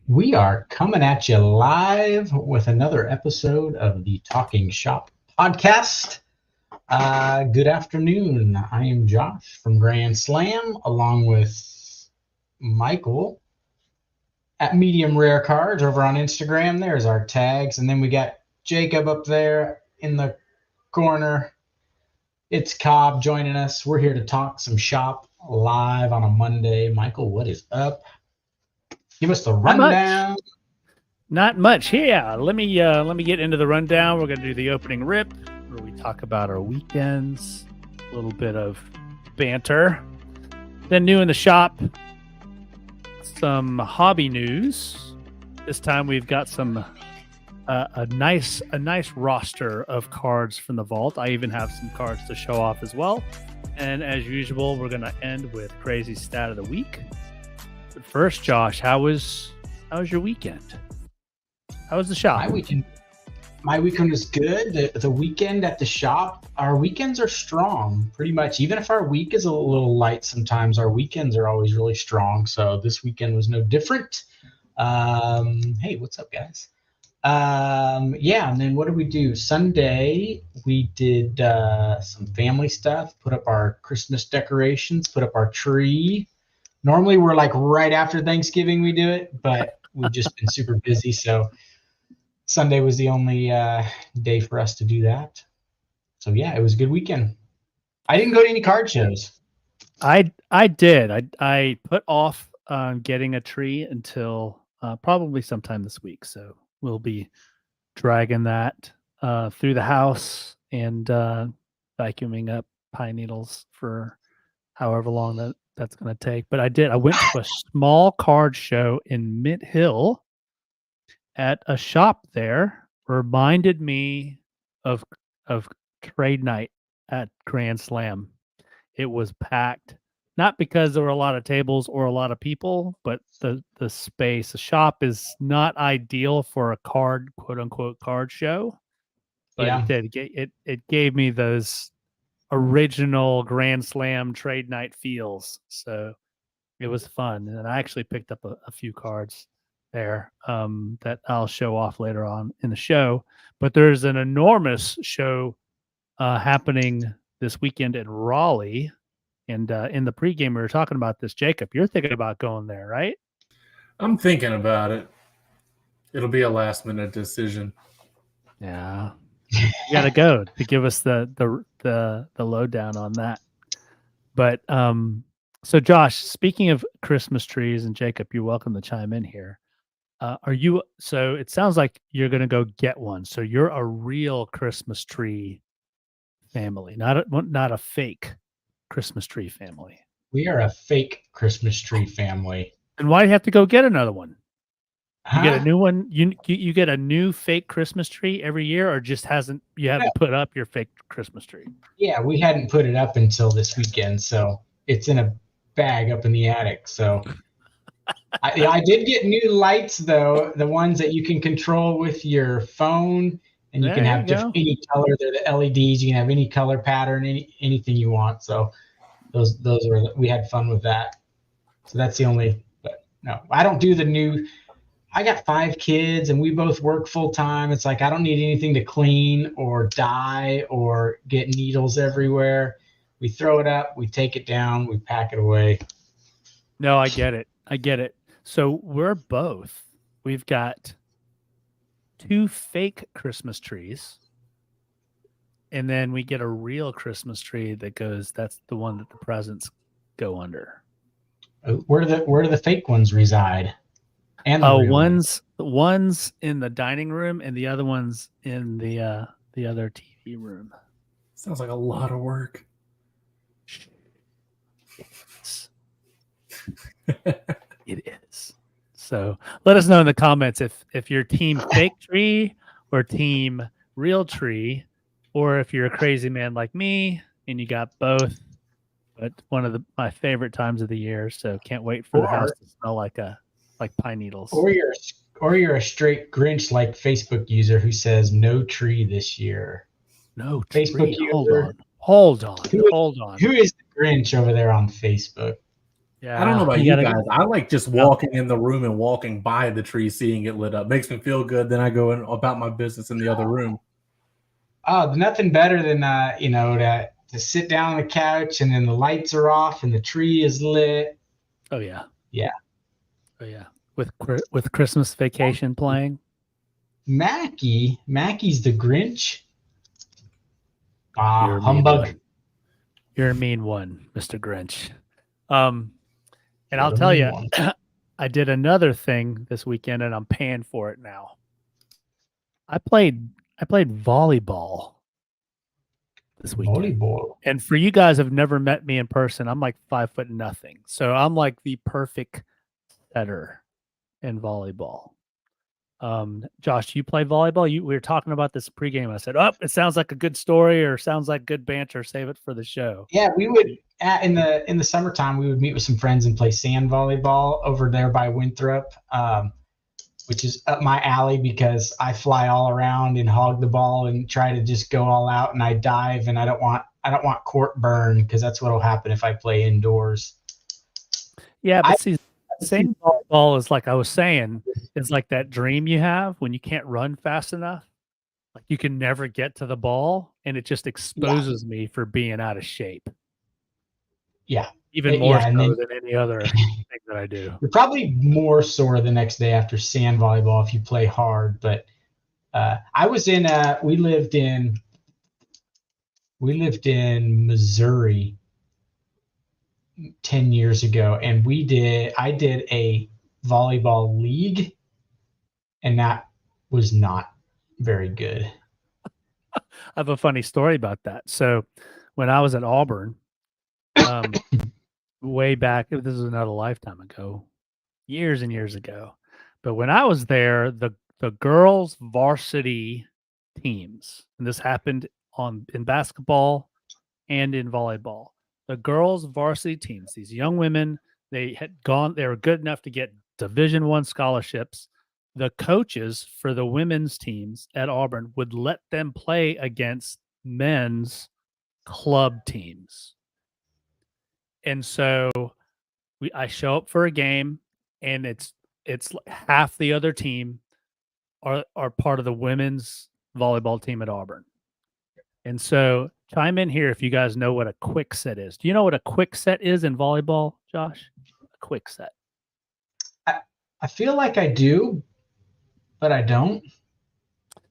We are coming at you live with another episode of the Talking Shop podcast. Good afternoon. I am Josh from Grand Slam, along with Michael at Medium Rare Cards over on Instagram. There's our tags. And then we got Jacob up there in the corner. It's Cobb joining us. We're here to talk some shop live on a Monday. Michael, what is up? Give us the rundown. Not much. Yeah, let me get into the rundown. We're going to do the opening rip, where we talk about our weekends, a little bit of banter. Then new in the shop, some hobby news. This time we've got some a nice roster of cards from the vault. I even have some cards to show off as well. And as usual, we're going to end with crazy stat of the week. But first, Josh, how was your weekend? How was the shop? My weekend was good. The weekend at the shop, our weekends are strong, pretty much. Even if our week is a little light sometimes, our weekends are always really strong. So this weekend was no different. Hey, what's up, guys? Yeah, and then what did we do? Sunday, we did some family stuff, put up our Christmas decorations, put up our tree. Normally we're like right after Thanksgiving we do it, but we've just been super busy. So Sunday was the only day for us to do that. So yeah, it was a good weekend. I didn't go to any card shows. I did. I put off getting a tree until probably sometime this week. So we'll be dragging that through the house and vacuuming up pine needles for however long that's going to take. But I went to a small card show in Mint Hill at a shop there. Reminded me of trade night at Grand Slam. It was packed, not because there were a lot of tables or a lot of people, but the space. The shop is not ideal for a quote unquote card show, but Yeah. it gave me those original Grand Slam trade night feels. So it was fun. And I actually picked up a few cards there that I'll show off later on in the show. But there's an enormous show happening this weekend in Raleigh. And in the pregame, we were talking about this. Jacob, you're thinking about going there, right? I'm thinking about it. It'll be a last minute decision. Yeah. You got to go to give us the lowdown on that. But so Josh, speaking of Christmas trees, and Jacob, you're welcome to chime in here. So it sounds like you're going to go get one. So you're a real Christmas tree family, not a fake Christmas tree family. We are a fake Christmas tree family. And why do you have to go get another one? You get a Huh? new one. You get a new fake Christmas tree every year, or just you haven't put up your fake Christmas tree? Yeah, we hadn't put it up until this weekend, so it's in a bag up in the attic. So I did get new lights though, the ones that you can control with your phone, and you There can you have go. any color. They're the LEDs. You can have any color pattern, anything you want. So those we had fun with that. So that's the only. But no, I don't do the new. I got 5 kids and we both work full time. It's like I don't need anything to clean or dye or get needles everywhere. We throw it up, we take it down, we pack it away. No, I get it. So we've got 2 fake Christmas trees, and then we get a real Christmas tree that's the one that the presents go under. Where do the fake ones reside? And the real one's in the dining room and the other one's in the other TV room. Sounds like a lot of work. It is. So let us know in the comments if you're team fake tree or team real tree, or if you're a crazy man like me and you got both. But one of my favorite times of the year, so can't wait for the house to smell like pine needles. Or you're a straight Grinch like Facebook user who says no tree this year. No Facebook tree. user. Hold on. Who is the Grinch over there on Facebook? Yeah, I don't know about you gotta- guys. I like just walking in the room and walking by the tree, seeing it lit up. Makes me feel good. Then I go in about my business in the other room. Oh, nothing better than to sit down on the couch and then the lights are off and the tree is lit. Oh yeah. Yeah. Oh yeah. With Christmas Vacation playing. Mackey's the Grinch. You're a mean Humbug. one. You're a mean one, Mr. Grinch. And You're I'll a tell mean you, one. I did another thing this weekend, and I'm paying for it now. I played volleyball this weekend. Volleyball. And for you guys have never met me in person, I'm like 5'0". So I'm like the perfect setter in volleyball. Josh, you play volleyball? We were talking about this pregame. I said, "Oh, it sounds like a good story or sounds like good banter. Save it for the show." Yeah, we would in the summertime we would meet with some friends and play sand volleyball over there by Winthrop, which is up my alley because I fly all around and hog the ball and try to just go all out, and I dive, and I don't want court burn because that's what'll happen if I play indoors. Yeah, but see, sand volleyball is like I was saying, is like that dream you have when you can't run fast enough. Like you can never get to the ball, and it just exposes me for being out of shape. Yeah. Even more and so then than any other thing that I do. you're probably more sore the next day after sand volleyball if you play hard. But I was in we lived in Missouri 10 years ago, and I did a volleyball league, and that was not very good. I have a funny story about that. So when I was at Auburn, way back, this is another lifetime ago, years and years ago. But when I was there, the girls' varsity teams, and this happened in basketball and in volleyball. The girls' varsity teams, these young women, they were good enough to get Division I scholarships. The coaches for the women's teams at Auburn would let them play against men's club teams. And so I show up for a game, and it's like half the other team are part of the women's volleyball team at Auburn. And so chime in here if you guys know what a quick set is. Do you know what a quick set is in volleyball, Josh? A quick set. I feel like I do, but I don't.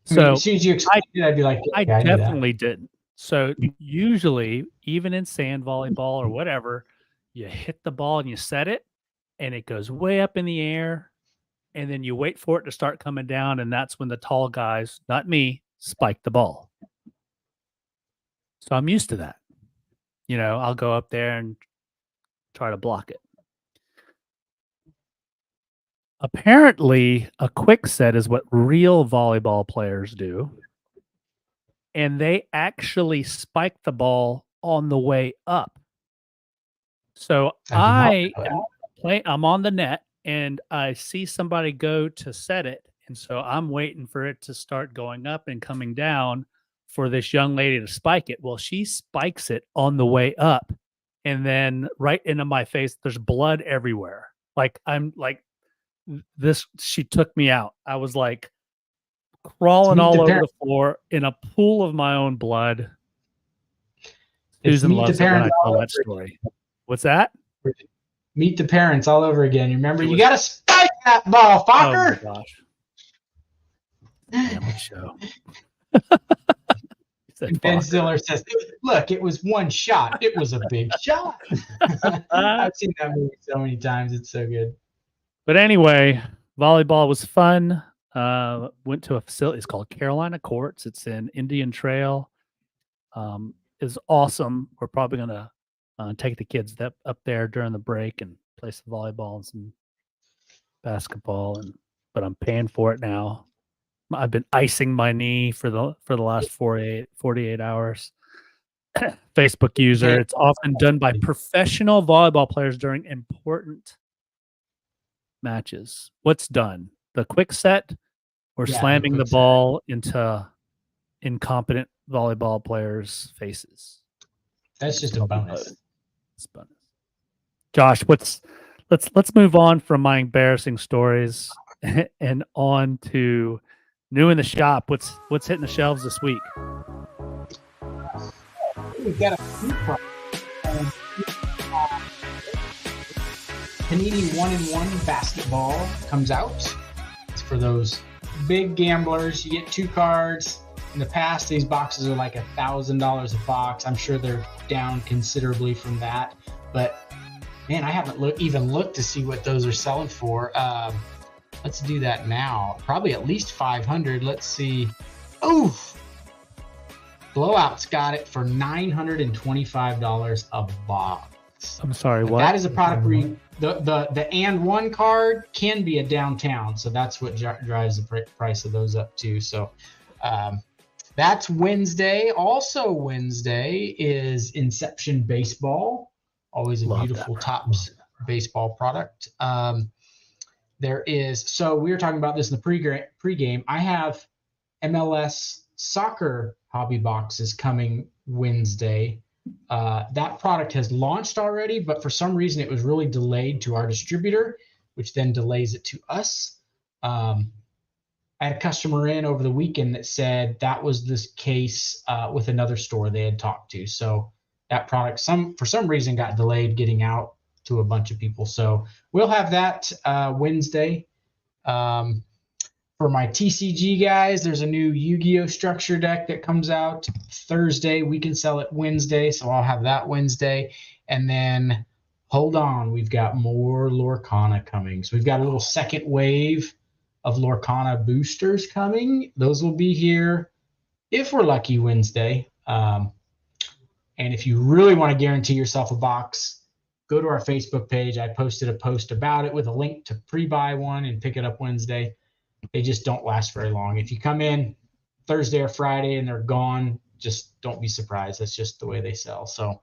So as soon as you explain it, I'd be like, okay, I definitely didn't. So usually, even in sand volleyball or whatever, you hit the ball and you set it, and it goes way up in the air, and then you wait for it to start coming down, and that's when the tall guys, not me, spike the ball. So I'm used to that. I'll go up there and try to block it. Apparently, a quick set is what real volleyball players do. And they actually spike the ball on the way up. So I'm on the net, and I see somebody go to set it. And so I'm waiting for it to start going up and coming down for this young lady to spike it. Well, she spikes it on the way up, and then right into my face, there's blood everywhere. Like I'm like this, she took me out. I was like crawling all over the floor in a pool of my own blood. Susan loves it when I tell that story. What's that? Meet the Parents all over again. You remember, you got to spike that ball, fucker. Oh my gosh. Family show. And Ben Stiller says, "Look, it was one shot. It was a big shot." I've seen that movie so many times. It's so good. But anyway, volleyball was fun. Went to a facility. It's called Carolina Courts. It's in Indian Trail. It's awesome. We're probably going to take the kids up there during the break and play some volleyball and some basketball. But I'm paying for it now. I've been icing my knee for the last 48 hours. Facebook user. It's often done by professional volleyball players during important matches. What's done? The quick set or slamming the ball into incompetent volleyball players' faces? That's just a bonus. It's bonus. Josh, let's move on from my embarrassing stories and on to new in the shop. What's hitting the shelves this week? We've got a few products. Panini 1-in-1 basketball comes out. It's for those big gamblers. You get 2 cards. In the past, these boxes are like $1,000 a box. I'm sure they're down considerably from that. But man, I haven't even looked to see what those are selling for. Let's do that now. Probably at least 500. Let's see. Oof! Blowout's got it for $925 a box. I'm sorry, what? That is a product where the and one card can be a downtown, so that's what drives the price of those up too. So that's Wednesday. Also Wednesday is Inception Baseball. Always a beautiful Topps baseball product. There is, so we were talking about this in the pregame. I have MLS soccer hobby boxes coming Wednesday. That product has launched already, but for some reason it was really delayed to our distributor, which then delays it to us. I had a customer in over the weekend that said that was this case with another store they had talked to. So that product, for some reason, got delayed getting out to a bunch of people. So we'll have that Wednesday. For my TCG guys, there's a new Yu-Gi-Oh! Structure deck that comes out Thursday. We can sell it Wednesday, so I'll have that Wednesday. And then, hold on, we've got more Lorcana coming. So we've got a little second wave of Lorcana boosters coming. Those will be here, if we're lucky, Wednesday. And if you really want to guarantee yourself a box, go to our Facebook page. I posted a post about it with a link to pre-buy one and pick it up Wednesday. They just don't last very long. If you come in Thursday or Friday and they're gone, just don't be surprised. That's just the way they sell. So,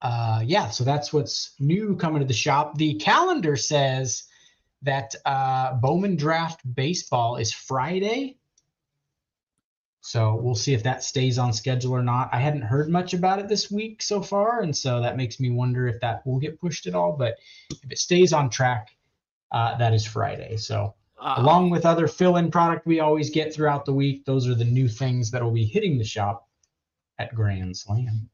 so that's what's new coming to the shop. The calendar says that Bowman Draft Baseball is Friday. So we'll see if that stays on schedule or not. I hadn't heard much about it this week so far, and so that makes me wonder if that will get pushed at all. But if it stays on track, that is Friday. So along with other fill-in product we always get throughout the week, those are the new things that will be hitting the shop at Grand Slam.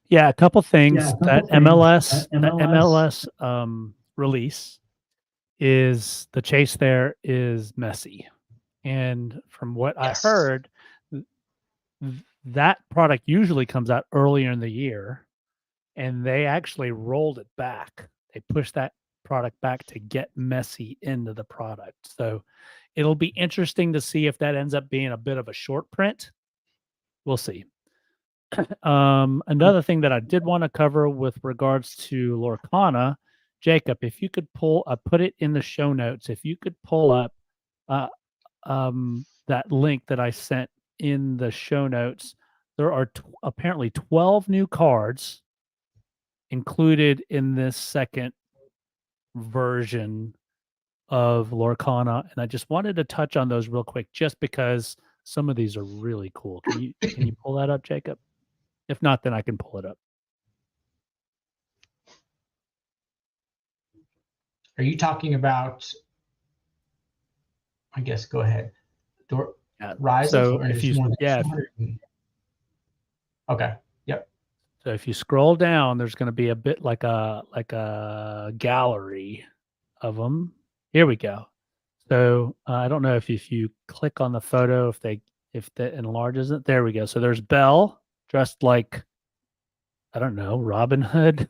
Yeah, a couple things. That MLS release is the chase there is messy. And from what I heard, that product usually comes out earlier in the year, and they actually rolled it back. They pushed that product back to get messy into the product. So it'll be interesting to see if that ends up being a bit of a short print. We'll see. Another thing that I did want to cover with regards to Lorcana, Jacob, if you could put it in the show notes, if you could pull up that link that I sent in the show notes, there are apparently 12 new cards included in this second version of Lorcana, and I just wanted to touch on those real quick, just because some of these are really cool. Can you pull that up, Jacob? If not, then I can pull it up. Are you talking about? I guess go ahead. Rise. So if you okay. Yep. So if you scroll down, there's going to be a bit like a gallery of them. Here we go. So I don't know if you click on the photo, if that enlarges it. There we go. So there's Belle dressed like, I don't know, Robin Hood.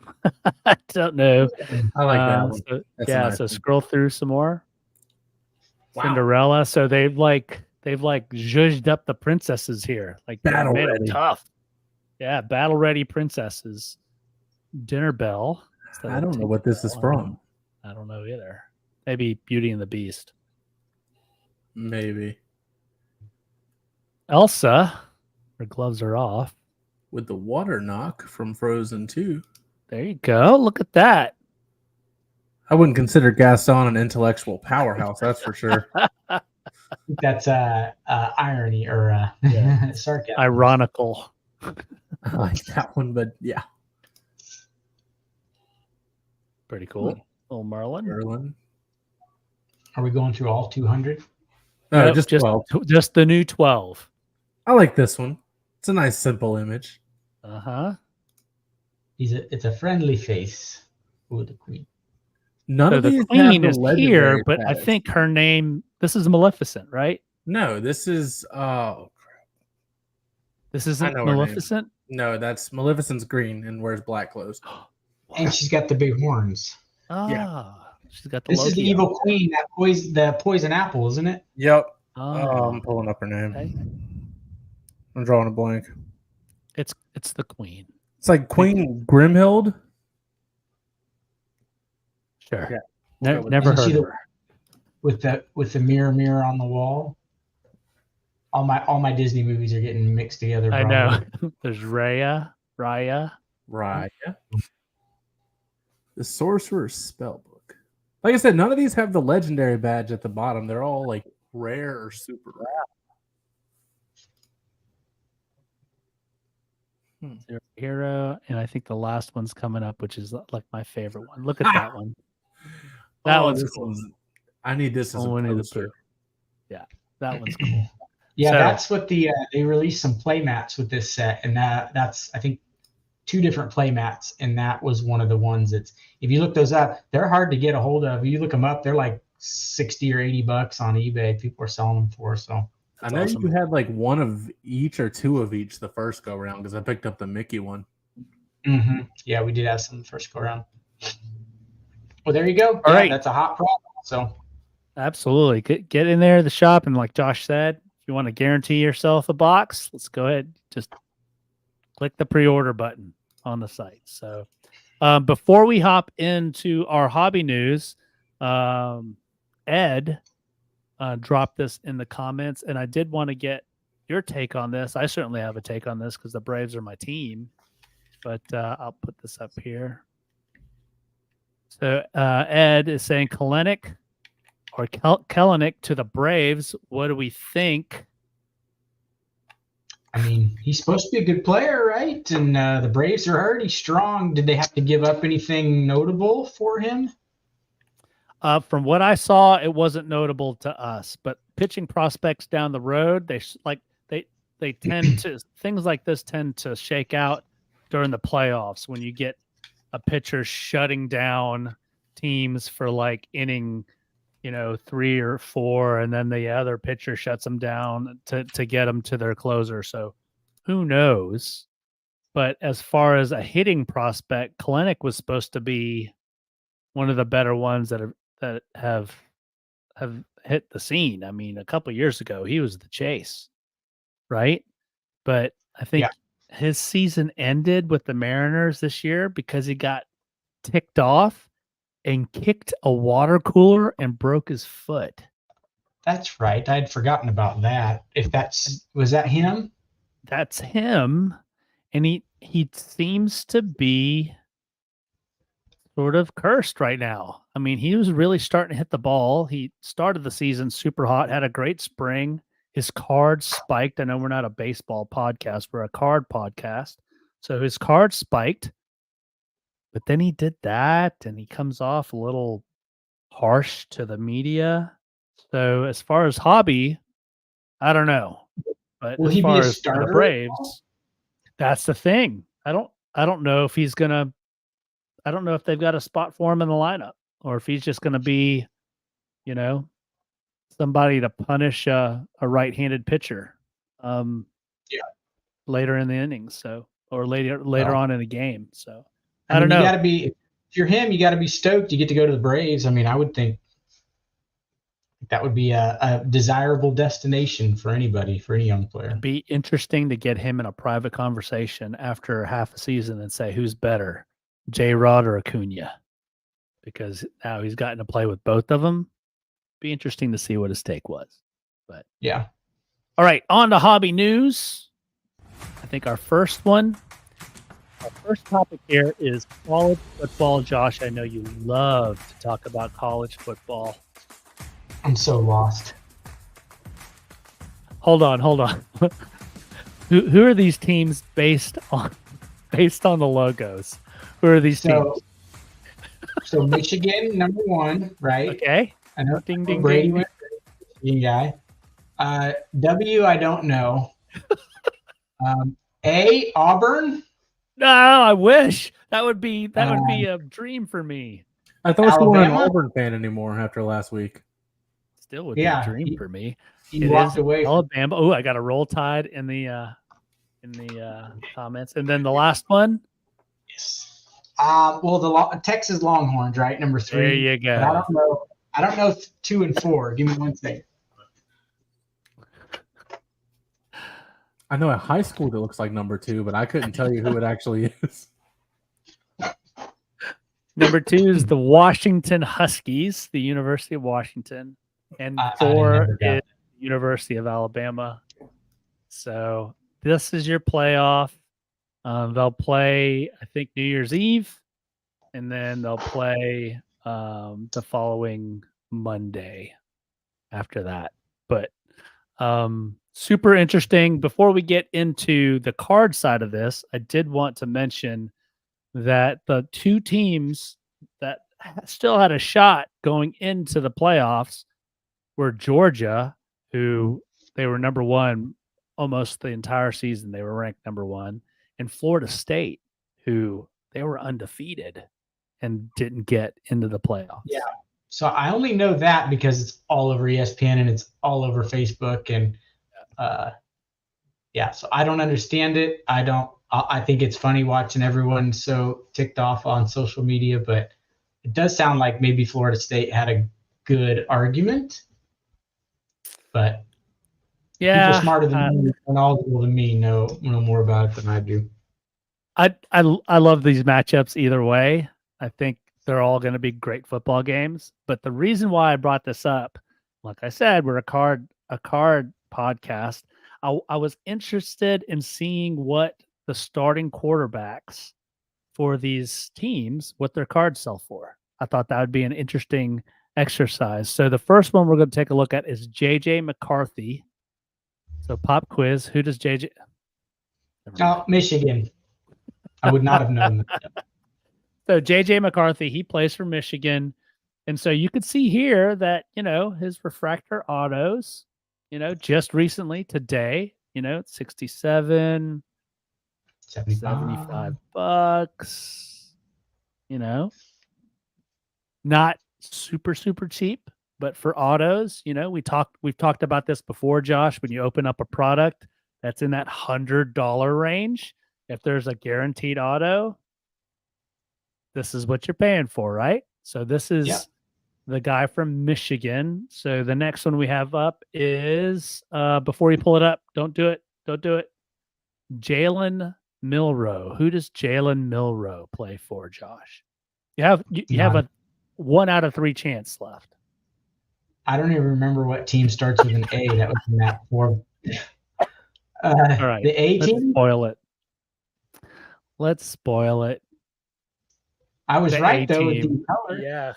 I don't know. I like that one. So, nice one. Scroll through some more. Wow. Cinderella. So they've zhuzhed up the princesses here. Like battle made ready. Them tough. Yeah, battle ready princesses. Dinner Bell. I don't know what this is from. I don't know either. Maybe Beauty and the Beast. Maybe. Elsa. Her gloves are off. With the water knock from Frozen 2. There you go. Look at that. I wouldn't consider Gaston an intellectual powerhouse, that's for sure. That's irony or sarcasm. Ironical. I like that one, but yeah. pretty cool. Little Merlin. Merlin. Are we going through all 200? No, Nope, just 12. Just the new 12. I like this one. It's a nice, simple image. Uh-huh. It's a friendly face. Ooh, the queen. None So of the these queen have the is legendary here, but I badge. think her name, this is Maleficent, right? No, this is This I isn't know her name. Maleficent? No, that's Maleficent's green and wears black clothes. And she's got the big horns. Ah, she's got the This is the Loki evil on. queen, the poison apple, isn't it? Yep. Oh, I'm pulling up her name. okay. I'm drawing a blank. It's the queen. It's like Queen Grimhild. Sure. Yeah. Never Isn't she heard of the- her. with the mirror on the wall. All my Disney movies are getting mixed together. I probably. know. There's Raya. Right. The Sorcerer's Spellbook. Like I said, none of these have the legendary badge at the bottom. They're all like rare or super rare. Zero Hero, and I think the last one's coming up, which is like my favorite one. Look at that one. That one's cool. I need this as a Winnie the poster. Pooh. Yeah, that one's cool. Yeah, So- that's what they released some play mats with this set, and that's I think 2 different play mats, and that was one of the ones that's, if you look those up, they're hard to get a hold of. You look them up, they're like $60 or $80 on eBay. People are selling them for. So I know awesome. you had like one of each or 2 of each the first go round because I picked up the Mickey one. yeah, we did have some the first go around. Well, there you go. All right. That's a hot problem. So Absolutely. Get in there to the shop, and like Josh said, if you want to guarantee yourself a box, let's go ahead. Just click the pre-order button on the site. So before we hop into our hobby news, Ed dropped this in the comments, and I did want to get your take on this. I certainly have a take on this because the Braves are my team, but I'll put this up here. So Ed is saying Kalenic or Kelenic to the Braves. What do we think? I mean, he's supposed to be a good player, right? And the Braves are already strong. Did they have to give up anything notable for him? From what I saw, it wasn't notable to us, but pitching prospects down the road, they tend to, things like this tend to shake out during the playoffs when you get a pitcher shutting down teams for like inning, 3 or 4, and then the other pitcher shuts them down to get them to their closer. So who knows? But as far as a hitting prospect, Kalenic was supposed to be one of the better ones that have hit the scene. I mean, a couple of years ago, he was the chase, right? But I think his season ended with the Mariners this year because he got ticked off and kicked a water cooler and broke his foot. That's right. I had forgotten about that. Was that him? That's him. And he seems to be sort of cursed right now. I mean, he was really starting to hit the ball. He started the season super hot, had a great spring. His card spiked. I know we're not a baseball podcast, we're a card podcast. So his card spiked, but then he did that and he comes off a little harsh to the media. So as far as hobby, I don't know. But Will as he be far a as starter? the Braves, that's the thing. I don't know if he's gonna. I don't know if they've got a spot for him in the lineup, or if he's just going to be, somebody to punish a right-handed pitcher, later in the innings. So, or later on in the game. So, I don't know. You got to be, if you're him, you got to be stoked. You get to go to the Braves. I mean, I would think that would be a desirable destination for anybody, for any young player. It'd be interesting to get him in a private conversation after half a season and say who's better, J-Rod or Acuna, because now he's gotten to play with both of them. Be interesting to see what his take was. But yeah. All right, on to hobby news. I think our first topic here is college football. Josh, I know you love to talk about college football. I'm so lost. Hold on. Who are these teams based on the logos? Who are these teams? So Michigan, number 1, right? Okay. I know Ding, ding, Brady ding. went Michigan guy. W, I don't know. A, Auburn. No, I wish that would be a dream for me. I thought you weren't an Alabama? Auburn fan anymore after last week. Still would be a dream for me. You It walked is away. Alabama. Oh, I got a Roll Tide in the comments, and then the last one. Yes. Well, the Texas Longhorns, right? Number 3. There you go. But I don't know 2 and 4. Give me one second. I know a high school that looks like number 2, but I couldn't tell you who it actually is. Number 2 is the Washington Huskies, the University of Washington, and 4 is University of Alabama. So this is your playoff. They'll play, I think, New Year's Eve, and then they'll play the following Monday after that. But super interesting. Before we get into the card side of this, I did want to mention that the 2 teams that still had a shot going into the playoffs were Georgia, who they were number 1 almost the entire season. They were ranked number 1, and Florida State, who they were undefeated and didn't get into the playoffs. Yeah. So I only know that because it's all over ESPN and it's all over Facebook, and so I don't understand it. I think it's funny watching everyone so ticked off on social media, but it does sound like maybe Florida State had a good argument, but people smarter than me and knowledgeable than me know more about it than I do. I love these matchups either way. I think they're all going to be great football games. But the reason why I brought this up, like I said, we're a card podcast. I was interested in seeing what the starting quarterbacks for these teams, what their cards sell for. I thought that would be an interesting exercise. So the first one we're going to take a look at is JJ McCarthy. So pop quiz. Who does JJ? Oh, Michigan. I would not have known that. So JJ McCarthy, he plays for Michigan. And so you could see here that, his refractor autos, just recently today, it's 67, 75 bucks, not super, super cheap, but for autos, we've talked about this before, Josh, when you open up a product that's in that $100 range, if there's a guaranteed auto, this is what you're paying for, right? So this is the guy from Michigan. So the next one we have up is, before you pull it up, don't do it. Jalen Milroe. Who does Jalen Milroe play for, Josh? You have a 1 out of 3 chance left. I don't even remember what team starts with an A that was in that form. All right. The A team? Let's spoil it. I was right, though, with the color. Yeah.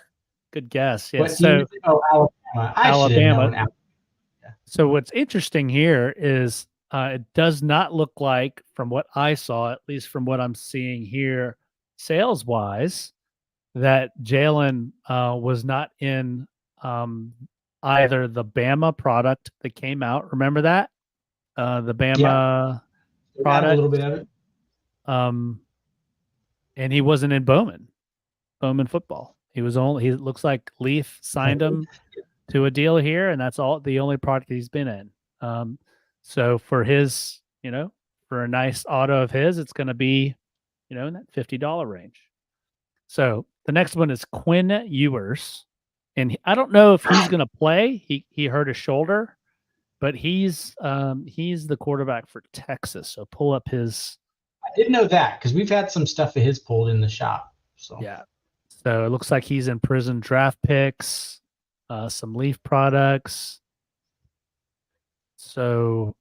Good guess. Yeah. Alabama. Alabama. So what's interesting here is it does not look like, from what I saw, at least from what I'm seeing here, sales-wise, that Jalen was not in either the Bama product that came out. Remember that? The Bama product. A little bit of it. And he wasn't in Bowman football. He looks like Leaf signed him to a deal here, and that's the only product he's been in. So for his, for a nice auto of his, it's going to be, in that $50 range. So the next one is Quinn Ewers, and I don't know if he's going to play. He hurt his shoulder, but he's the quarterback for Texas. So pull up his. I did know that because we've had some stuff of his pulled in the shop. So yeah. So it looks like he's in Prison Draft Picks, some Leaf products. So,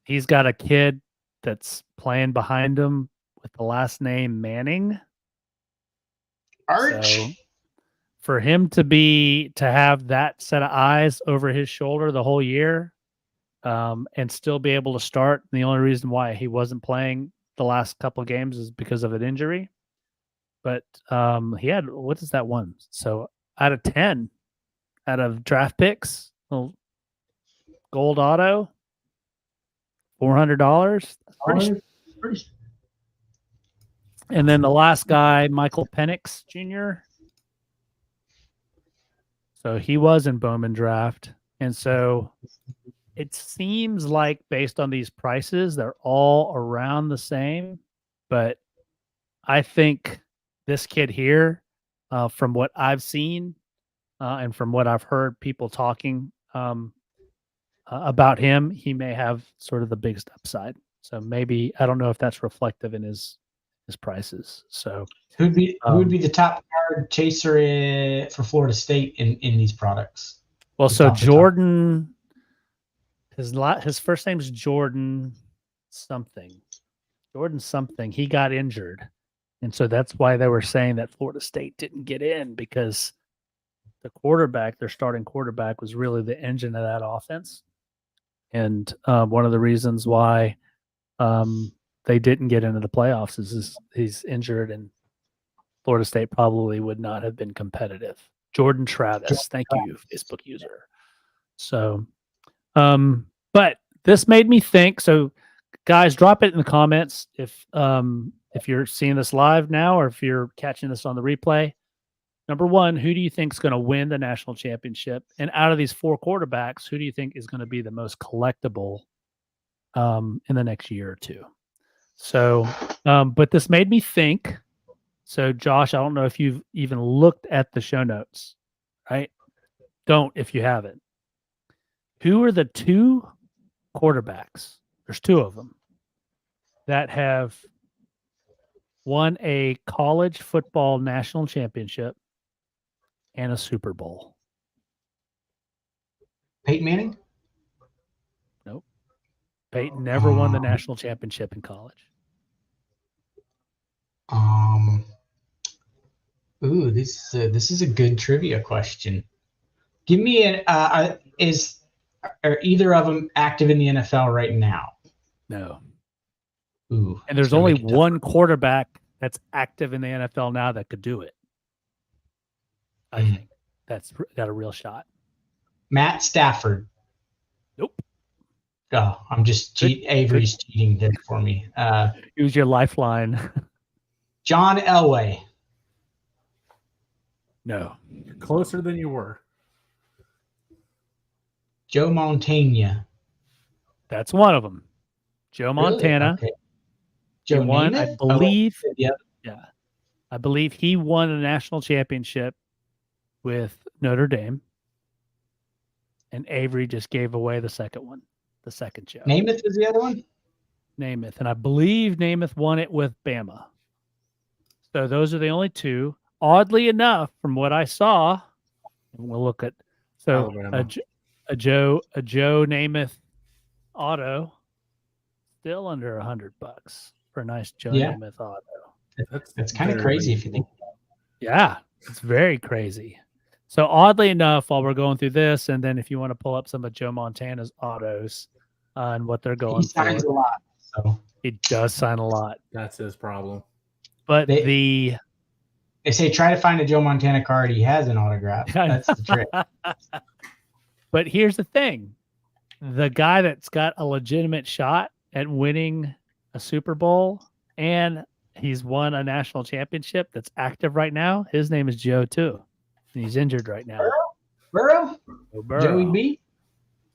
he's got a kid that's playing behind him with the last name Manning. Arch. So for him to have that set of eyes over his shoulder the whole year, and still be able to start, the only reason why he wasn't playing the last couple of games is because of an injury. but he had, what is that one? So out of 10, out of draft picks, little gold auto, $400. And then the last guy, Michael Penix Jr. So he was in Bowman draft. And so it seems like based on these prices, they're all around the same. But I think this kid here, from what I've seen and from what I've heard people talking about him, he may have sort of the biggest upside. So maybe, I don't know if that's reflective in his prices. So who would be the top card chaser for Florida State in these products? Well, so Jordan, his first name is Jordan something. Jordan something. He got injured. And so that's why they were saying that Florida State didn't get in, because the quarterback, their starting quarterback, was really the engine of that offense. And one of the reasons why they didn't get into the playoffs is he's injured, and Florida State probably would not have been competitive. Jordan Travis, thank you, Facebook user. So, but this made me think. So, guys, drop it in the comments if you're seeing this live now or if you're catching this on the replay. Number one, who do you think is going to win the national championship? And out of these 4 quarterbacks, who do you think is going to be the most collectible in the next year or two? So, but this made me think. So, Josh, I don't know if you've even looked at the show notes, right? Don't if you haven't. Who are the 2 quarterbacks? There's 2 of them that have won a college football national championship and a Super Bowl. Peyton Manning? Nope. Peyton never won the national championship in college. This is a good trivia question. Give me are either of them active in the NFL right now? No. Ooh. And there's only one quarterback that's active in the NFL now that could do it. I think that's got a real shot. Matt Stafford. Nope. Oh, I'm just Avery's cheating there for me. Use your lifeline. John Elway. No. You're closer than you were. Joe Montana. That's one of them. Joe Montana. Really? Okay. Joe won, Namath? I believe. Yeah. I believe he won a national championship with Notre Dame. And Avery just gave away the second one. The second Joe. Namath is the other one? Namath. And I believe Namath won it with Bama. So those are the only 2. Oddly enough, from what I saw, and we'll look at a Joe Namath auto, still under $100 for a nice Joe Namath auto. That's kind of crazy if you think. Yeah, it's very crazy. So oddly enough, while we're going through this, and then if you want to pull up some of Joe Montana's autos and what they're going he signs a lot. So he does sign a lot. That's his problem. But they say try to find a Joe Montana card. He has an autograph. That's the trick. But here's the thing. The guy that's got a legitimate shot at winning a Super Bowl and he's won a national championship that's active right now, his name is Joe too. And he's injured right now. Burrow? Joey B?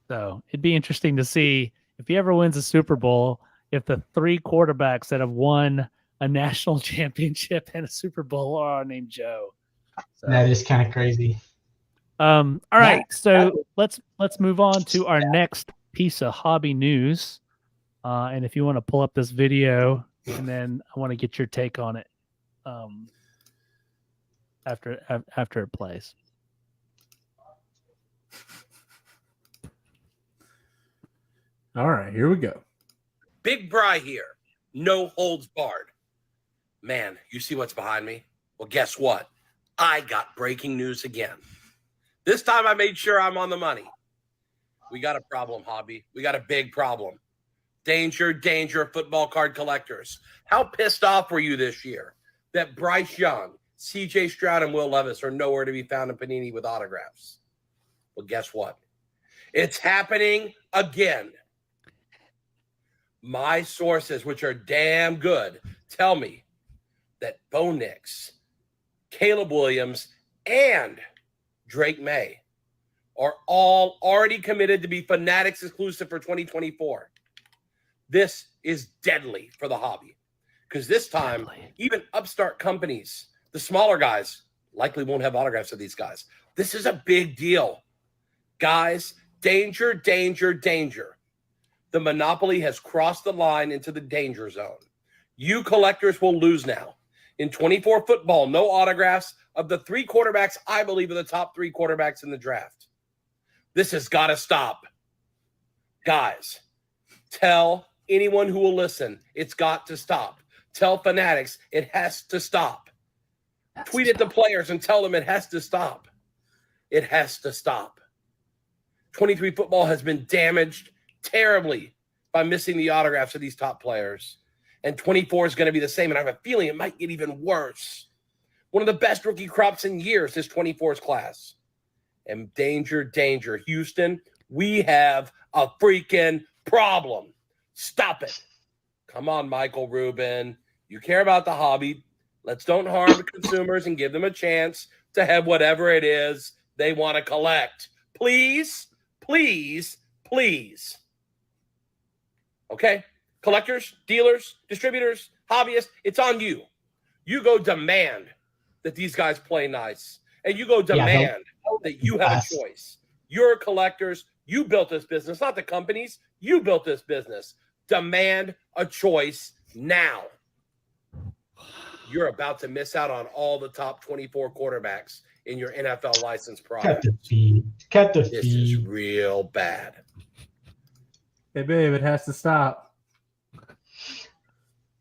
So it'd be interesting to see if he ever wins a Super Bowl, if the 3 quarterbacks that have won a national championship and a Super Bowl are named Joe. So, that is kind of crazy. All right, so let's move on to our next piece of hobby news. And if you want to pull up this video, and then I want to get your take on it after it plays. All right, here we go. Big Bry here. No holds barred. Man, you see what's behind me? Well, guess what? I got breaking news again. This time I made sure I'm on the money. We got a problem, hobby. We got a big problem. Danger, danger, football card collectors. How pissed off were you this year? that Bryce Young, C.J. Stroud, and Will Levis are nowhere to be found in Panini with autographs. Well, guess what? It's happening again. My sources, which are damn good, tell me that Bo Nix, Caleb Williams, and Drake May are all already committed to be Fanatics exclusive for 2024. This is deadly for the hobby because this time, even upstart companies, the smaller guys, likely won't have autographs of these guys. This is a big deal. Guys, danger, danger, danger. The monopoly has crossed the line into the danger zone. You collectors will lose now. In 24 football, no autographs of the 3 quarterbacks I believe are the top 3 quarterbacks in the draft. This has got to stop. Guys, tell anyone who will listen, it's got to stop. Tell Fanatics it has to stop. Tweet at the players and tell them it has to stop. It has to stop. 23 football has been damaged terribly by missing the autographs of these top players. And 24 is going to be the same. And I have a feeling it might get even worse. One of the best rookie crops in years is 24's class. And danger, danger. Houston, we have a freaking problem. Stop it. Come on, Michael Rubin. You care about the hobby. Let's don't harm consumers and give them a chance to have whatever it is they want to collect. Please, please, please. Okay? Collectors, dealers, distributors, hobbyists, it's on you. You go demand that these guys play nice. And you go demand that you have a choice. You're collectors. You built this business, not the companies. You built this business. Demand a choice now. You're about to miss out on all the top 24 quarterbacks in your NFL licensed product. Cut the This feed. is real bad. Hey, babe, it has to stop.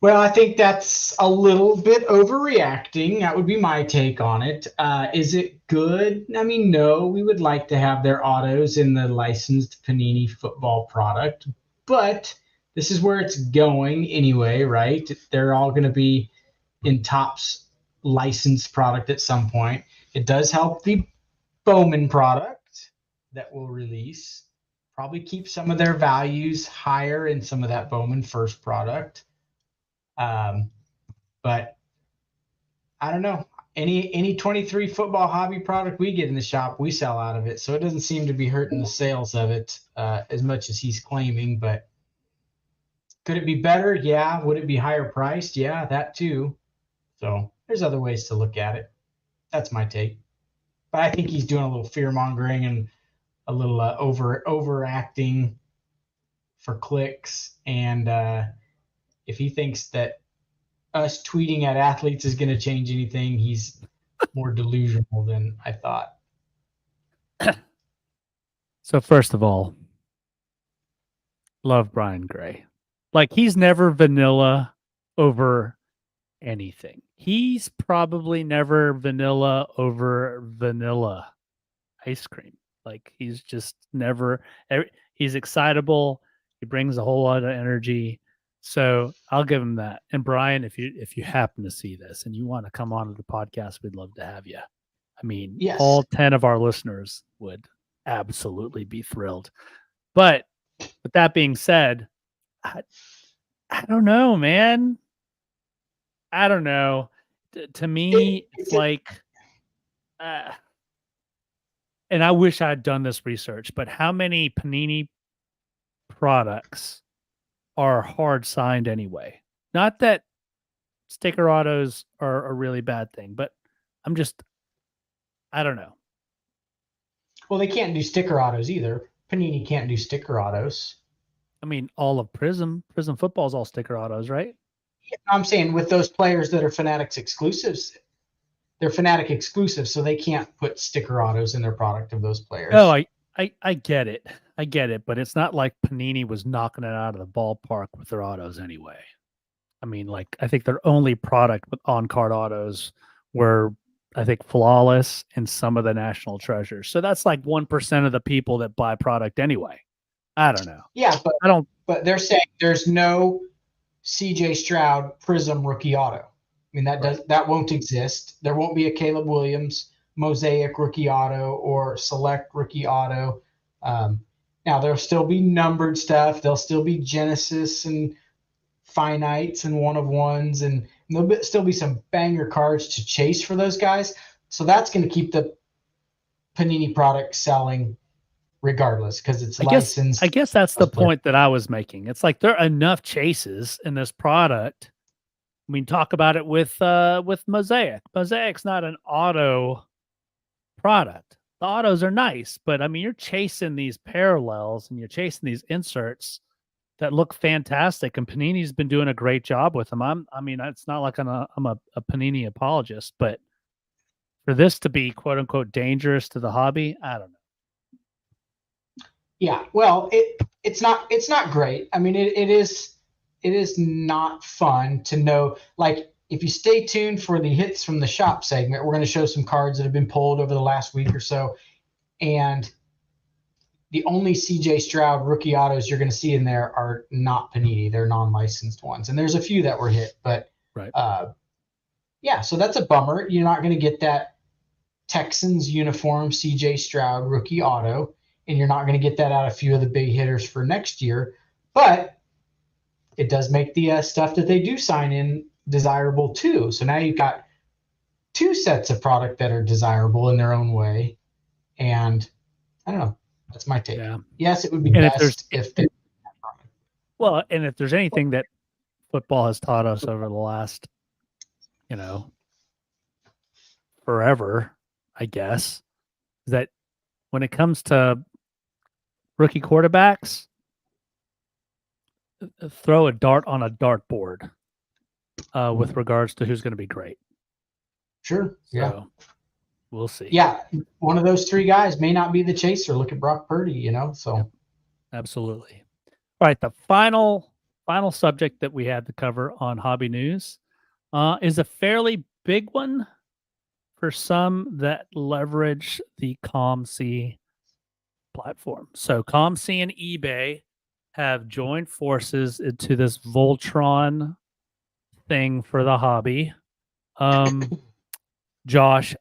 Well, I think that's a little bit overreacting. That would be my take on it. Is it good? I mean, no, we would like to have their autos in the licensed Panini football product, but this is where it's going anyway, right? They're all going to be in Topps licensed product at some point. It does help the Bowman product that will release. Probably keep some of their values higher in some of that Bowman first product. But I don't know. Any 23 football hobby product we get in the shop, we sell out of it. So it doesn't seem to be hurting the sales of it as much as he's claiming. But could it be better? Yeah. Would it be higher priced? Yeah, that too. So there's other ways to look at it. That's my take. But I think he's doing a little fear mongering and a little overacting for clicks. And if he thinks that us tweeting at athletes is going to change anything, he's more delusional than I thought. So first of all, love Brian Gray. Like, he's never vanilla over anything. He's probably never vanilla over vanilla ice cream. Like, he's just never, he's excitable. He brings a whole lot of energy. So I'll give him that. And Brian, if you happen to see this and you want to come on to the podcast, we'd love to have you. I mean, yes, all 10 of our listeners would absolutely be thrilled. But with that being said, I don't know, man. I don't know. To me, it's like, and I wish I'd done this research, but how many Panini products are hard signed anyway? Not that sticker autos are a really bad thing, but I don't know. Well, they can't do sticker autos either. Panini can't do sticker autos. I mean, all of Prism football is all sticker autos, right? Yeah, I'm saying with those players that are Fanatics exclusives, they're Fanatic exclusives, so they can't put sticker autos in their product of those players. Oh, I get it. I get it, but it's not like Panini was knocking it out of the ballpark with their autos anyway. I mean, like, I think their only product with on-card autos were, I think, Flawless and some of the National Treasures. So that's like 1% of the people that buy product anyway. I don't know. Yeah, but But they're saying there's no CJ Stroud Prism rookie auto. mean, that won't exist. There won't be a Caleb Williams Mosaic rookie auto or select rookie auto. Now there'll still be numbered stuff. There'll still be Genesis and finites and one of ones, and there'll still be some banger cards to chase for those guys. So that's going to keep the Panini product selling regardless because it's licensed. I guess that's the point that I was making. It's like there are enough chases in this product. I mean, talk about it with Mosaic. Mosaic's not an auto product. The autos are nice, but I mean, you're chasing these parallels and you're chasing these inserts that look fantastic, and Panini's been doing a great job with them. I mean, it's not like I'm a Panini apologist, but for this to be quote unquote dangerous to the hobby, I don't know. Yeah, well, it's not great. I mean, it is not fun to know. Like, if you stay tuned for the hits from the shop segment, we're going to show some cards that have been pulled over the last week or so, and the only CJ Stroud rookie autos you're going to see in there are not Panini. They're non-licensed ones. And there's a few that were hit, but right. Yeah, so that's a bummer. You're not going to get that Texans uniform CJ Stroud rookie auto, and you're not going to get that out of a few of the big hitters for next year. But it does make the stuff that they do sign in desirable too. So now you've got two sets of product that are desirable in their own way. And I don't know. That's my take. Yeah. Yes, it would be best if they. Well, and if there's anything that football has taught us over the last, forever, I guess, is that when it comes to rookie quarterbacks, throw a dart on a dartboard with regards to who's going to be great. Sure. Yeah. So, we'll see. Yeah. One of those three guys may not be the chaser. Look at Brock Purdy, so. Yep. Absolutely. All right. The final subject that we had to cover on Hobby News is a fairly big one for some that leverage the ComC platform. So ComC and eBay have joined forces into this Voltron thing for the hobby. Josh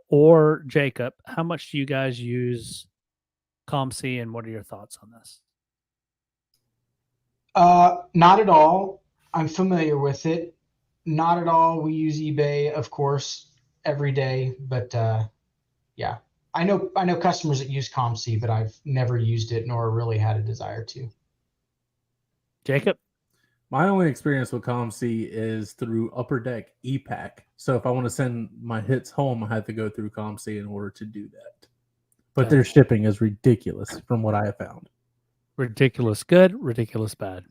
or Jacob, how much do you guys use ComC, and what are your thoughts on this? Not at all. I'm familiar with it. Not at all. We use eBay, of course, every day, but yeah. I know customers that use ComC, but I've never used it nor really had a desire to. Jacob? My only experience with ComC is through Upper Deck ePack. So if I want to send my hits home, I have to go through ComC in order to do that. But their shipping is ridiculous from what I have found. Ridiculous good, ridiculous bad.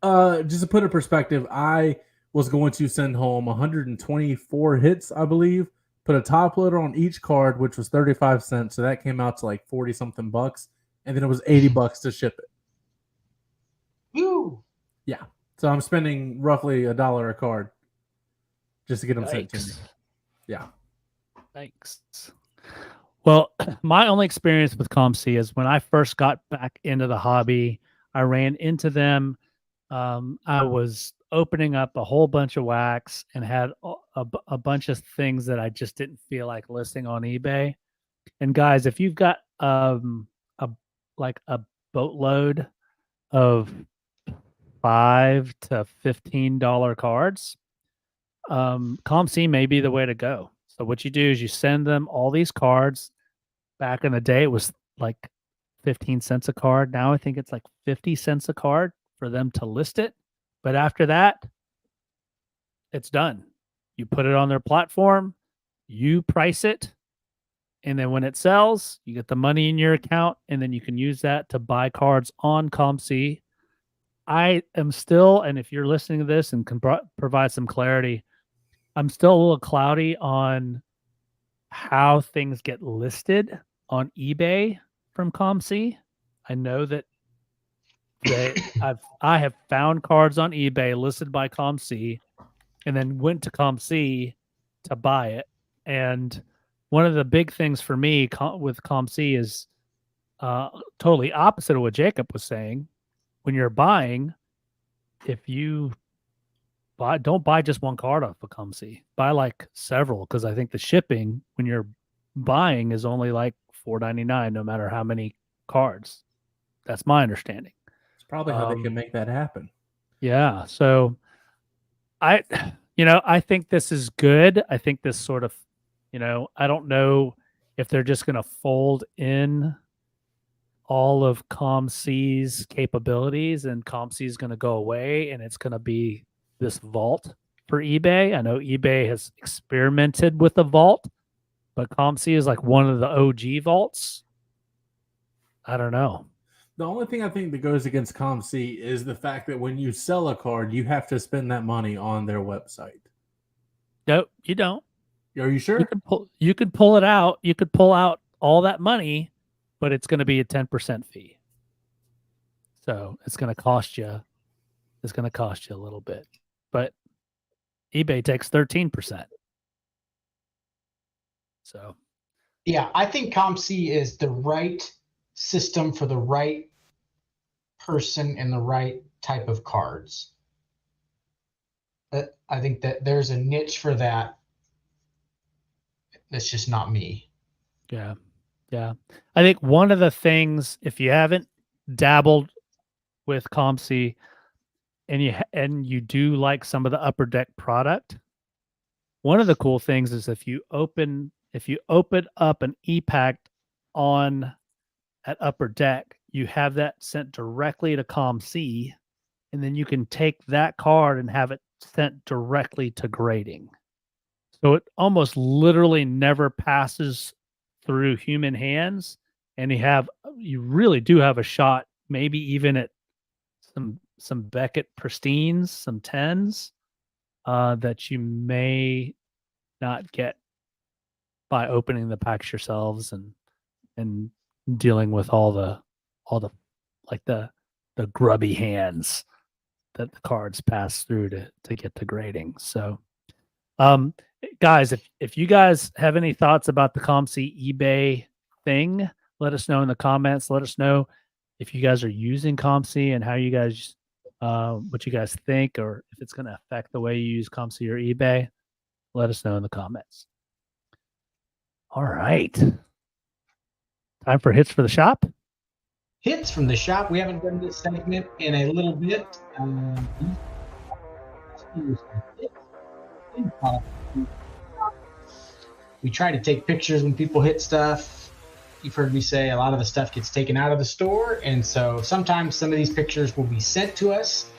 Just to put it in perspective, I was going to send home 124 hits, I believe. Put a top loader on each card, which was 35 cents. So that came out to like 40 something bucks. And then it was $80 to ship it. Woo! Yeah. So I'm spending roughly $1 a card just to get them sent to me. Yeah. Thanks. Well, my only experience with ComC is when I first got back into the hobby, I ran into them. I was opening up a whole bunch of wax and had a bunch of things that I just didn't feel like listing on eBay. And guys, if you've got a boatload of $5 to $15 cards, ComC may be the way to go. So what you do is you send them all these cards. Back in the day, it was like 15 cents a card. Now I think it's like 50 cents a card for them to list it. But after that, it's done. You put it on their platform, you price it, and then when it sells, you get the money in your account, and then you can use that to buy cards on ComC. I am still, and if you're listening to this and can provide some clarity, I'm still a little cloudy on how things get listed on eBay from ComC. I know that I have found cards on eBay listed by ComC and then went to ComC to buy it. And one of the big things for me with ComC is totally opposite of what Jacob was saying. When you're buying, if you don't buy just one card off of ComC. Buy like several, because I think the shipping when you're buying is only like $4.99 no matter how many cards. That's my understanding. It's probably how they can make that happen. Yeah. So I think this is good. I think this sort of, I don't know if they're just going to fold in all of ComC's capabilities and ComC is going to go away and it's going to be this vault for eBay. I know eBay has experimented with the vault, but ComC is like one of the OG vaults. I don't know. The only thing I think that goes against ComC is the fact that when you sell a card, you have to spend that money on their website. No, you don't. Are you sure? You could pull it out. You could pull out all that money, but it's going to be a 10% fee. So it's going to cost you. It's going to cost you a little bit, but eBay takes 13%. So, yeah, I think ComC is the right system for the right person and the right type of cards. I think that there's a niche for that. That's just not me. Yeah. I think one of the things, if you haven't dabbled with ComC and you do like some of the Upper Deck product, one of the cool things is if you open up an e-pack on at Upper Deck, you have that sent directly to ComC, and then you can take that card and have it sent directly to grading. So it almost literally never passes through human hands, and you really do have a shot, maybe even at some Beckett pristines, some 10s that you may not get by opening the packs yourselves and dealing with all the like the grubby hands that the cards pass through to get to grading. So guys, if you guys have any thoughts about the ComC eBay thing, let us know in the comments. Let us know if you guys are using ComC and how you guys what you guys think, or if it's going to affect the way you use ComC or eBay. Let us know in the comments. All right. Time for hits for the shop. Hits from the shop. We haven't done this segment in a little bit. We try to take pictures when people hit stuff. You've heard me say a lot of the stuff gets taken out of the store, and so sometimes some of these pictures will be sent to us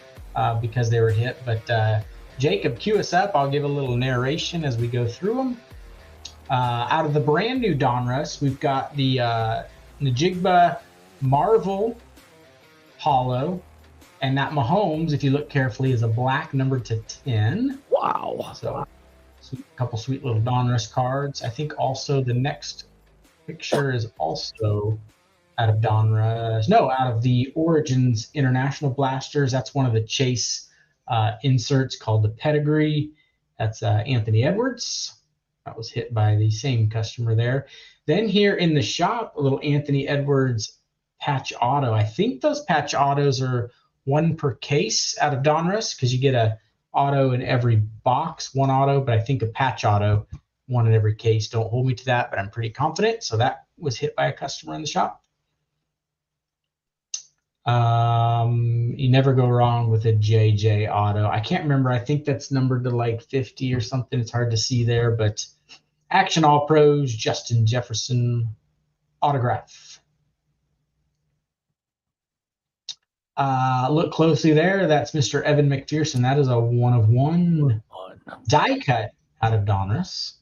because they were hit. But Jacob, cue us up. I'll give a little narration as we go through them. Out of the brand new Donruss, we've got the Najigba Marvel Hollow, and that Mahomes, if you look carefully, is a black number to 10. Wow. So a couple sweet little Donruss cards. I think also the next picture is also out of Donruss. No, out of the Origins International Blasters. That's one of the Chase inserts called the Pedigree. That's Anthony Edwards. That was hit by the same customer there. Then here in the shop, a little Anthony Edwards patch auto. I think those patch autos are one per case out of Donruss because you get a auto in every box, one auto, but I think a patch auto, one in every case. Don't hold me to that, but I'm pretty confident. So that was hit by a customer in the shop. You never go wrong with a JJ auto. I can't remember. I think that's numbered to like 50 or something. It's hard to see there, but Action All Pros, Justin Jefferson autograph. Look closely there. That's Mr. Evan McPherson. That is a 1/1 die cut out of Donruss.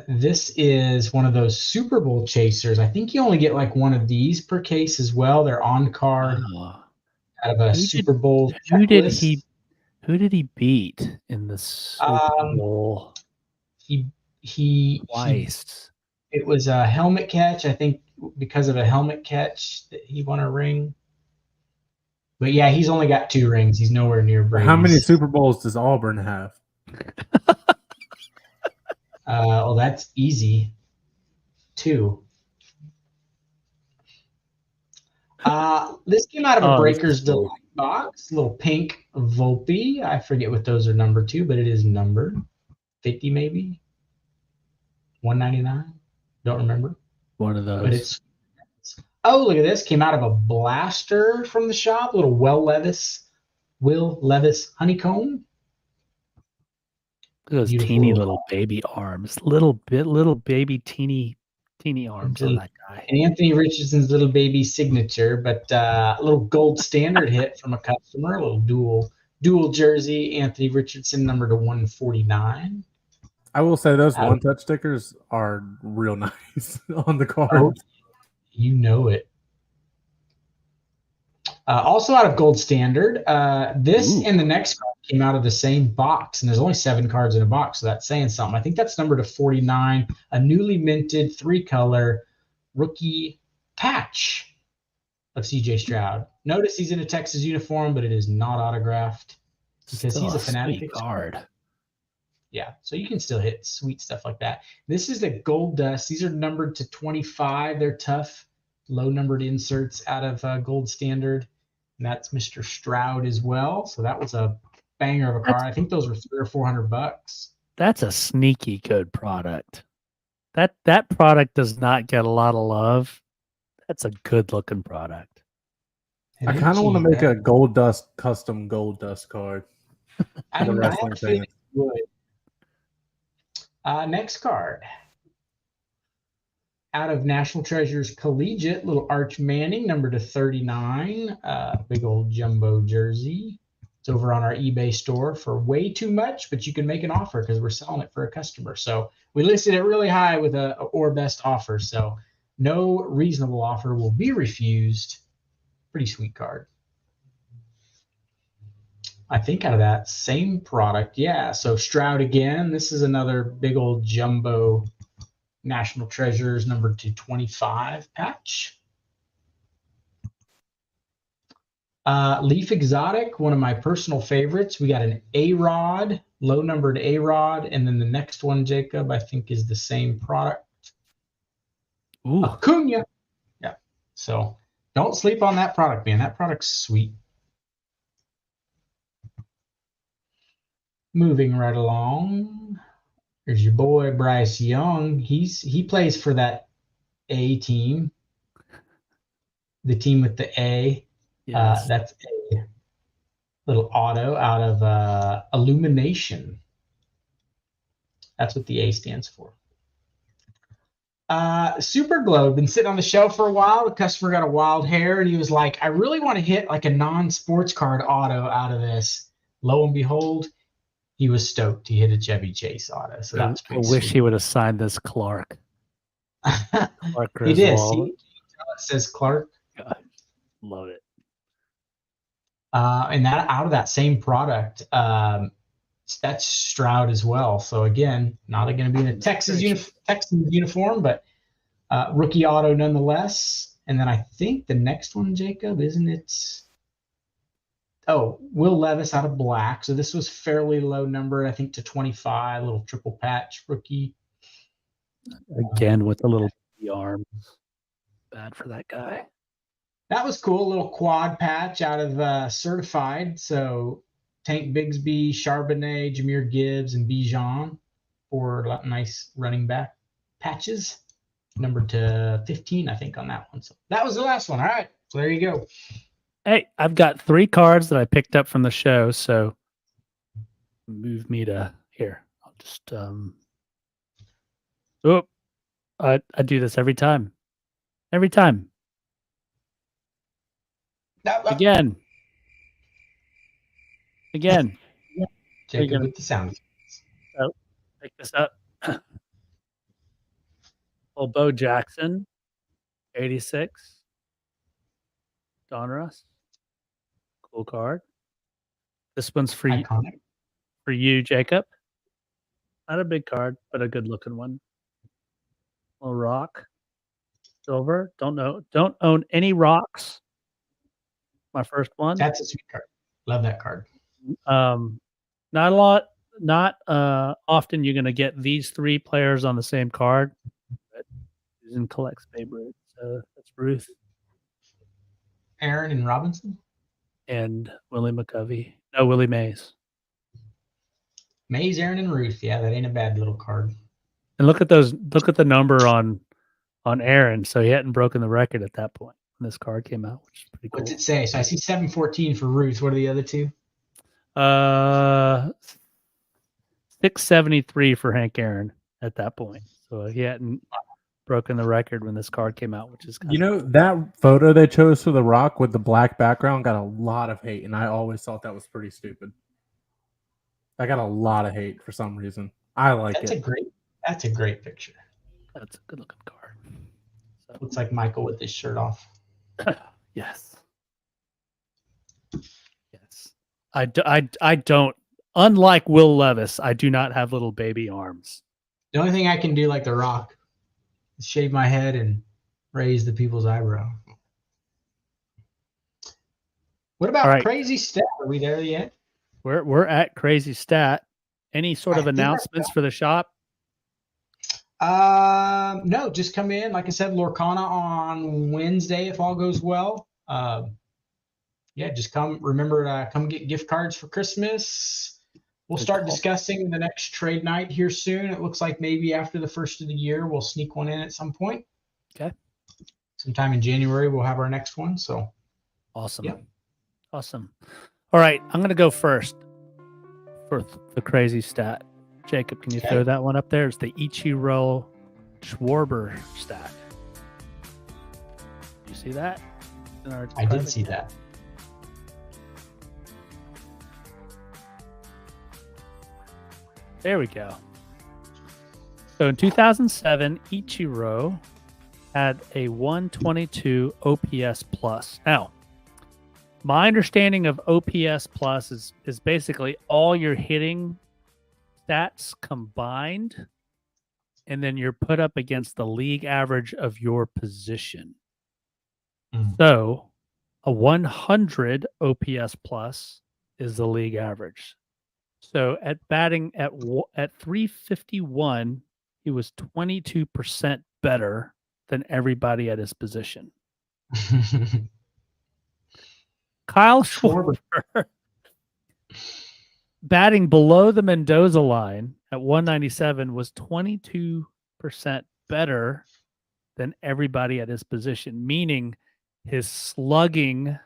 This is one of those Super Bowl chasers. I think you only get like one of these per case as well. They're on card out of a Super Bowl checklist. Who did he beat in the Super Bowl? He twice. It was a helmet catch. I think because of a helmet catch that he won a ring. But yeah, he's only got 2 rings. He's nowhere near Brady's. How many Super Bowls does Auburn have? Well, that's easy. 2. This came out of a Oh, this Breaker's is cool. Delight box. Little pink Volpe. I forget what those are numbered to, but it is numbered. 50 maybe. 199. Don't remember. One of those. But it's. Oh, look at this. Came out of a blaster from the shop. Little Will Levis honeycomb. Look at those Beautiful. teeny little baby arms. Little baby teeny arms on that guy. And Anthony Richardson's little baby signature, but a little gold standard hit from a customer, a little dual jersey, Anthony Richardson, number to 149. I will say those one-touch stickers are real nice on the card. Oh, you know it. Also out of gold standard, this and the next card came out of the same box, and there's only 7 cards in a box, so that's saying something. I think that's number to 49, a newly minted 3-color rookie patch of CJ Stroud. Notice he's in a Texas uniform, but it is not autographed because Still he's a Fanatics card. Yeah, so you can still hit sweet stuff like that. This is the Gold Dust. These are numbered to 25. They're tough, low-numbered inserts out of gold standard. And that's Mr. Stroud as well. So that was a banger of a card. I think those were $300 or $400. That's a sneaky good product. That product does not get a lot of love. That's a good looking product. I kind of want to make a Gold Dust custom Gold Dust card. I have a feeling you would. Next card. Out of National Treasures Collegiate, little Arch Manning, number to 39. Big old jumbo jersey. It's over on our eBay store for way too much, but you can make an offer because we're selling it for a customer. So we listed it really high with a or best offer. So no reasonable offer will be refused. Pretty sweet card. I think out of that same product, yeah. So Stroud again. This is another big old jumbo National Treasures number 225 patch. Leaf Exotic, one of my personal favorites. We got an A-Rod, low-numbered A-Rod, and then the next one, Jacob, I think is the same product. Ooh. Acuna. Yeah. So don't sleep on that product, man. That product's sweet. Moving right along. There's your boy Bryce Young. He plays for that A team, the team with the A. Yes. That's a little auto out of Illumination. That's what the A stands for. Super Glow, been sitting on the shelf for a while. The customer got a wild hair, and he was like, I really want to hit like a non-sports card auto out of this. Lo and behold, he was stoked. He hit a Chevy Chase auto. So that's pretty I wish sweet. he would have signed this Clark. Clark Griswold. He did. See, it says Clark. God, love it. And that out of that same product, that's Stroud as well. So again, not going to be in a Texas uniform, but rookie auto nonetheless. And then I think the next one, Jacob, isn't it? Oh, Will Levis out of black. So this was fairly low number, I think, to 25. Little triple patch rookie. Again with the little arms. Bad for that guy. That was cool. A little quad patch out of Certified. So Tank Bigsby, Charbonnet, Jahmyr Gibbs, and Bijan for nice running back patches. Numbered to 15, I think, on that one. So that was the last one. All right. So there you go. Hey, I've got 3 cards that I picked up from the show. So move me to here. I'll just I do this every time. Every time. Again. Jacob with the sound. Oh, pick this up. Well, Bo Jackson, 86. Donruss. Cool card. This one's for you, Jacob. Not a big card, but a good looking one. Little rock. Silver. Don't own any rocks. My first one. That's a sweet card. Love that card. Not a lot. Not often you're going to get these 3 players on the same card. But Susan collects favorites. So that's Ruth. Aaron and Robinson. And Willie McCovey. No, Willie Mays. Mays, Aaron, and Ruth. Yeah, that ain't a bad little card. And look at those. Look at the number on Aaron. So he hadn't broken the record at that point when this card came out, which is pretty cool. What's it say? So I see 714 for Ruth. What are the other two? 673 for Hank Aaron at that point. So he hadn't broken the record when this card came out, which is kind of that photo they chose for The Rock with the black background got a lot of hate, and I always thought that was pretty stupid. I got a lot of hate for some reason. I like That's it. That's a great picture. That's a good looking card. So. Looks like Michael with his shirt off. Yes. Yes. I don't. Unlike Will Levis, I do not have little baby arms. The only thing I can do, like The Rock, is shave my head and raise the people's eyebrow. What about Crazy Stat? Are we there yet? We're at Crazy Stat. Any sort of announcements for the shop? No, just come in. Like I said, Lorcana on Wednesday if all goes well. Yeah, just come. Remember to come get gift cards for Christmas. We'll start discussing the next trade night here soon. It looks like maybe after the first of the year, we'll sneak one in at some point. Okay. Sometime in January, we'll have our next one. So awesome. Yeah. Awesome. All right, I'm going to go first for the Crazy Stat. Jacob, can you throw that one up there? It's the Ichiro Schwarber stat. You see that? I did see that. There we go. So in 2007, Ichiro had a 122 OPS plus. Now, my understanding of OPS plus is basically all your hitting stats combined, and then you're put up against the league average of your position. So a 100 OPS plus is the league average. So at batting at 351, he was 22% better than everybody at his position. Kyle Schwarber, batting below the Mendoza line at 197, was 22% better than everybody at his position, meaning his slugging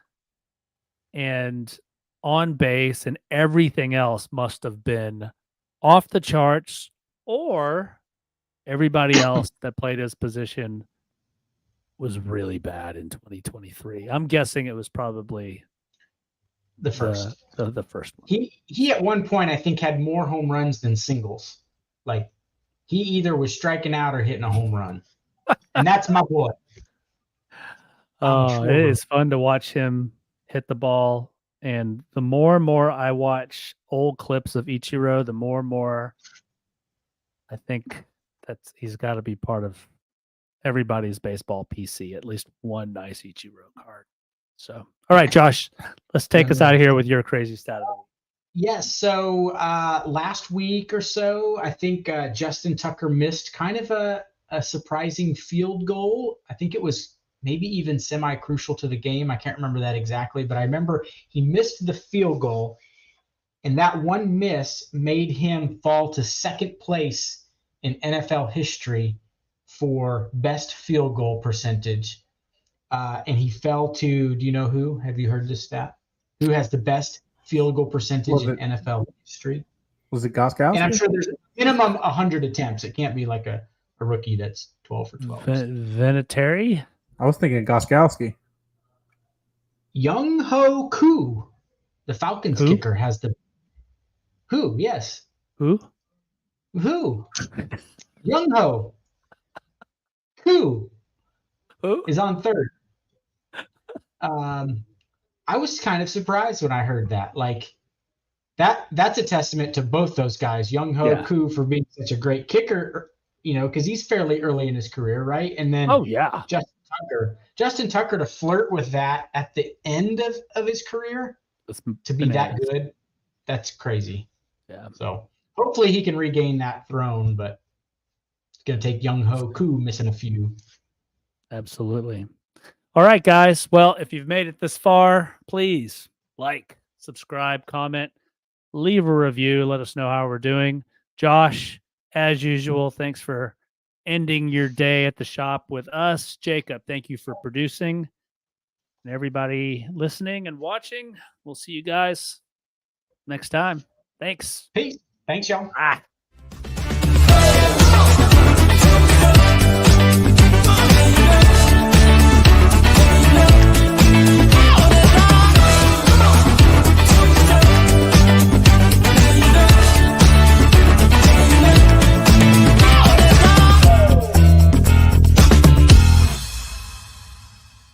and on base and everything else must have been off the charts, or everybody else that played his position was really bad in 2023. I'm guessing it was probably the first one. He at one point I think had more home runs than singles. Like he either was striking out or hitting a home run, and that's my boy. Oh, it is fun to watch him hit the ball. And the more and more I watch old clips of Ichiro, the more and more I think he's got to be part of everybody's baseball PC, at least one nice Ichiro card. So, all right, Josh, let's take us out of here with your crazy stat. Yes. So last week or so, I think Justin Tucker missed kind of a surprising field goal. I think it was maybe even semi-crucial to the game. I can't remember that exactly, but I remember he missed the field goal, and that one miss made him fall to second place in NFL history for best field goal percentage. And he fell to, do you know who? Have you heard this stat? Who has the best field goal percentage in NFL history? Was it Goskowski? And I'm sure there's a minimum 100 attempts. It can't be like a rookie that's 12 for 12. Vinatieri? I was thinking Goskowski. Young Ho Koo, the Falcons kicker, has the who? Yes. Who? Young Ho Koo Who is on third. I was kind of surprised when I heard that. Like that's a testament to both those guys, Young Ho Koo for being such a great kicker, because he's fairly early in his career, right? And then Justin Tucker to flirt with that at the end of his career, to be that good, that's crazy. Yeah. So hopefully he can regain that throne, but it's going to take Young Ho Koo missing a few. Absolutely. All right, guys. Well, if you've made it this far, please like, subscribe, comment, leave a review. Let us know how we're doing. Josh, as usual, thanks for ending your day at the shop with us. Jacob, thank you for producing. And everybody listening and watching, we'll see you guys next time. Thanks. Peace. Thanks, y'all. Ah.